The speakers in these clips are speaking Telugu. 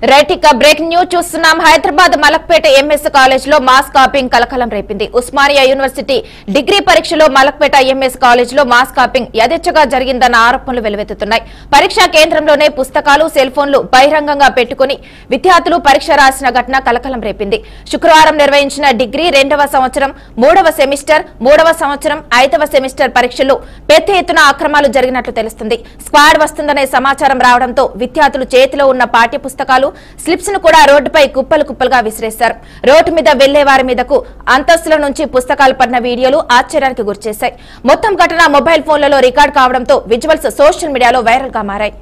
రైట్ ఇక బ్రేకింగ్ న్యూస్ చూస్తున్నాం. హైదరాబాద్ మలక్పేట ఎంఎస్ కాలేజ్ లో మాస్ కాపింగ్ కలకలం రేపింది. ఉస్మానియా యూనివర్సిటీ డిగ్రీ పరీక్షలో మలక్పేట ఎంఎస్ కాలేజ్ లో మాస్ కాపింగ్ యథేచ్ఛగా జరిగిందన్న ఆరోపణలు వెలువెత్తుతున్నాయి. పరీక్షా కేంద్రంలోనే పుస్తకాలు సెల్ ఫోన్లు బహిరంగంగా పెట్టుకుని విద్యార్థులు పరీక్ష రాసిన ఘటన కలకలం రేపింది. శుక్రవారం నిర్వహించిన డిగ్రీ 2వ సంవత్సరం 3వ సెమిస్టర్ 3వ సంవత్సరం 5వ సెమిస్టర్ పరీక్షల్లో పెద్ద ఎత్తున అక్రమాలు జరిగినట్లు తెలుస్తుంది. స్క్వాడ్ వస్తుందనే సమాచారం రావడంతో విద్యార్థులు చేతిలో ఉన్న పాఠ్య పుస్తకాలు స్లిప్స్ ను కూడా రోడ్డుపై కుప్పలు కుప్పలుగా విసిరేశారు. రోడ్డు మీద వెళ్లే వారి మీదకు అంతస్తుల నుంచి పుస్తకాలు పడిన వీడియోలు ఆశ్చర్యానికి గురిచేశాయి. మొత్తం ఘటన మొబైల్ ఫోన్లలో రికార్డ్ కావడంతో విజువల్స్ సోషల్ మీడియాలో వైరల్ గా మారాయి.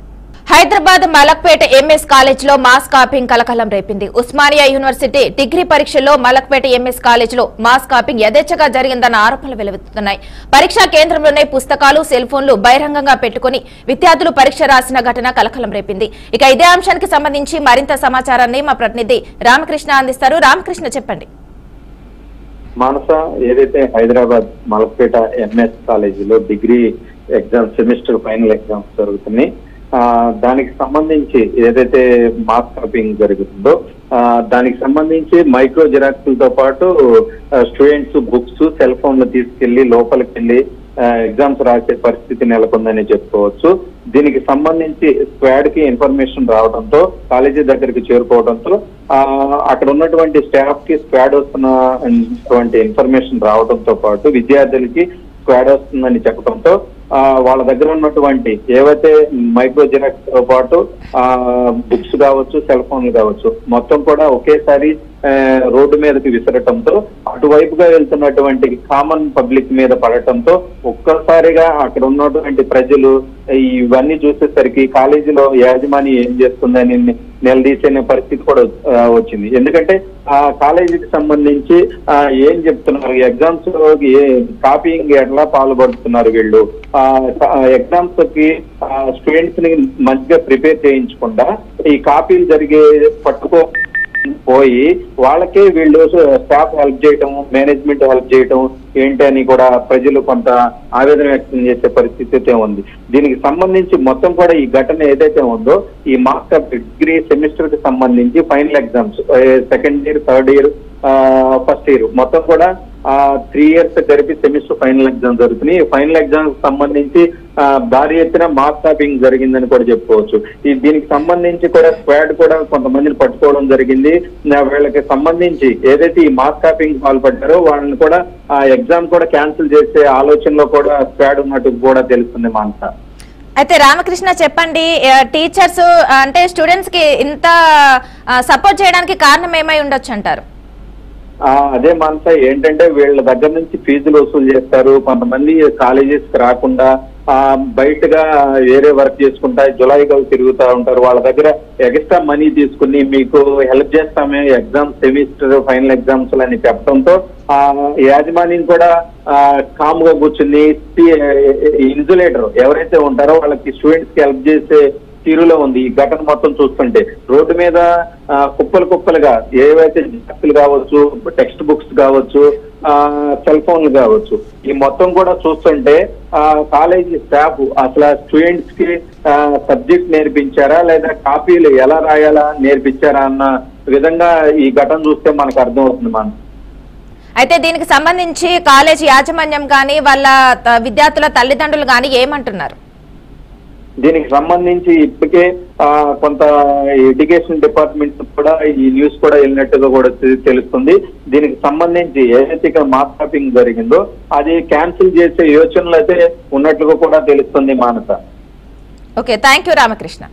హైదరాబాద్ మలక్పేట ఎంఎస్ కాలేజ్ లో మాస్ కాపింగ్ కలకలం రేపింది. ఉస్మానియా యూనివర్సిటీ డిగ్రీ పరీక్షల్లో మలక్పేట ఎంఎస్ కాలేజ్ లో మాస్ కాపింగ్ యథేచ్ఛగా జరిగిందన్న ఆరోపణలు వెలువెత్తుతున్నాయి. పరీక్షా కేంద్రంలోనే పుస్తకాలు సెల్ ఫోన్లు బహిరంగంగా పెట్టుకుని విద్యార్థులు పరీక్ష రాసిన ఘటన కలకలం రేపింది. ఇక ఇదే అంశానికి సంబంధించి మరింత సమాచారాన్ని మా ప్రతినిధి రామకృష్ణ అందిస్తారు. రామకృష్ణ, చెప్పండి. మానస, ఏదైతే హైదరాబాద్ మలక్పేట ఎంఎస్ కాలేజీలో degree exams semester final exams జరుగుతున్నాయి. దానికి సంబంధించి ఏదైతే మాస్ కాపింగ్ జరుగుతుందో దానికి సంబంధించి మైక్రో జిరాక్స్లతో పాటు స్టూడెంట్స్ బుక్స్ సెల్ ఫోన్లు తీసుకెళ్లి లోపలికి వెళ్లి ఎగ్జామ్స్ రాసే పరిస్థితి నెలకొందని చెప్పుకోవచ్చు. దీనికి సంబంధించి స్క్వాడ్ కి ఇన్ఫర్మేషన్ రావడంతో కాలేజీ దగ్గరికి చేరుకోవడంతో అక్కడ ఉన్నటువంటి స్టాఫ్ కి స్క్వాడ్ వస్తున్నటువంటి ఇన్ఫర్మేషన్ రావడంతో పాటు విద్యార్థులకి స్క్వాడ్ వస్తుందని చెప్పడంతో వాళ్ళ దగ్గర ఉన్నటువంటి ఏవైతే మైక్రో జిరాక్స్ తో పాటు బుక్స్ కావచ్చు సెల్ ఫోన్లు కావచ్చు మొత్తం కూడా ఒకేసారి రోడ్డు మీదకి విసరటంతో అటువైపుగా వెళ్తున్నటువంటి కామన్ పబ్లిక్ మీద పడటంతో ఒక్కసారిగా అక్కడ ఉన్నటువంటి ప్రజలు ఇవన్నీ చూసేసరికి కాలేజీలో యాజమాన్యం ఏం చేస్తుందని నిలదీసే పరిస్థితి కూడా వచ్చింది. ఎందుకంటే ఆ కాలేజీకి సంబంధించి ఏం చెప్తున్నారు, ఎగ్జామ్స్ కాపీయింగ్ ఎట్లా పాల్పడుతున్నారు వీళ్ళు, ఎగ్జామ్స్ కి స్టూడెంట్స్ ని మంచిగా ప్రిపేర్ చేయించకుండా ఈ కాపీలు జరిగే పోయి వాళ్ళకే వీళ్ళు స్టాఫ్ హెల్ప్ చేయటం, మేనేజ్మెంట్ హెల్ప్ చేయటం ఏంటి అని కూడా ప్రజలు కొంత ఆవేదన వ్యక్తం చేసే పరిస్థితి అయితే ఉంది. దీనికి సంబంధించి మొత్తం కూడా ఈ ఘటన ఏదైతే ఉందో ఈ మాస్ డిగ్రీ సెమిస్టర్ కి సంబంధించి final exams second year, third year, first year మొత్తం కూడా 3 ఇయర్స్ జరిపి సెమిస్టర్ ఫైనల్ ఎగ్జామ్ జరుగుతున్నాయి. ఫైనల్ ఎగ్జామ్ సంబంధించి భారీ ఎత్తున మాస్ కాపింగ్ జరిగిందని కూడా చెప్పుకోవచ్చు. దీనికి సంబంధించి కూడా స్క్వాడ్ కూడా కొంతమందిని పట్టుకోవడం జరిగింది. వీళ్ళకి సంబంధించి ఏదైతే ఈ మాస్ కాపింగ్ పాల్పడ్డారో వాళ్ళని కూడా ఆ ఎగ్జామ్ కూడా క్యాన్సిల్ చేసే ఆలోచనలో కూడా స్క్వాడ్ ఉన్నట్టు కూడా తెలుస్తుంది. మానస, అయితే రామకృష్ణ చెప్పండి, టీచర్స్ అంటే స్టూడెంట్స్ కి ఇంత సపోర్ట్ చేయడానికి కారణం ఏమై ఉండొచ్చు అంటారు? అదే మానస, ఏంటంటే వీళ్ళ దగ్గర నుంచి ఫీజులు వసూలు చేస్తారు. కొంతమంది కాలేజెస్ కి రాకుండా బయటగా వేరే వర్క్ చేసుకుంటా జులైగా తిరుగుతూ ఉంటారు. వాళ్ళ దగ్గర ఎక్స్ట్రా మనీ తీసుకుని మీకు హెల్ప్ చేస్తామే ఎగ్జామ్ సెమిస్టర్ ఫైనల్ ఎగ్జామ్స్ అని చెప్పడంతో యాజమాన్యం కూడా కామ్ గా కూర్చుని ఇన్సులేటర్ ఎవరైతే ఉంటారో వాళ్ళకి స్టూడెంట్స్ కి హెల్ప్ చేసే తీరులో ఉంది. ఈ ఘటన మొత్తం చూస్తుంటే రోడ్డు మీద కుప్పలు కుప్పలుగా ఏవైతే జాక్సులు కావచ్చు, టెక్స్ట్ బుక్స్ కావచ్చు, సెల్ ఫోన్లు కావచ్చు, ఈ మొత్తం కూడా చూస్తుంటే కాలేజీ స్టాఫ్ అసలు స్టూడెంట్స్ కి సబ్జెక్ట్ నేర్పించారా లేదా కాపీలు ఎలా రాయాలా నేర్పించారా అన్న విధంగా ఈ ఘటన చూస్తే మనకు అర్థం అవుతుంది. మనం అయితే దీనికి సంబంధించి కాలేజీ యాజమాన్యం కానీ వాళ్ళ విద్యార్థుల తల్లిదండ్రులు కానీ ఏమంటున్నారు? దీనికి సంబంధించి ఇప్పటికే కొంత ఎడ్యుకేషన్ డిపార్ట్మెంట్ కూడా ఈ న్యూస్ కూడా వెళ్ళినట్టుగా కూడా తెలుస్తుంది. దీనికి సంబంధించి ఏదైతే ఇక్కడ మాస్ కాపింగ్ జరిగిందో అది క్యాన్సిల్ చేసే యోచనలు అయితే ఉన్నట్లుగా కూడా తెలుస్తుంది. మానస, ఓకే, థ్యాంక్ యూ రామకృష్ణ.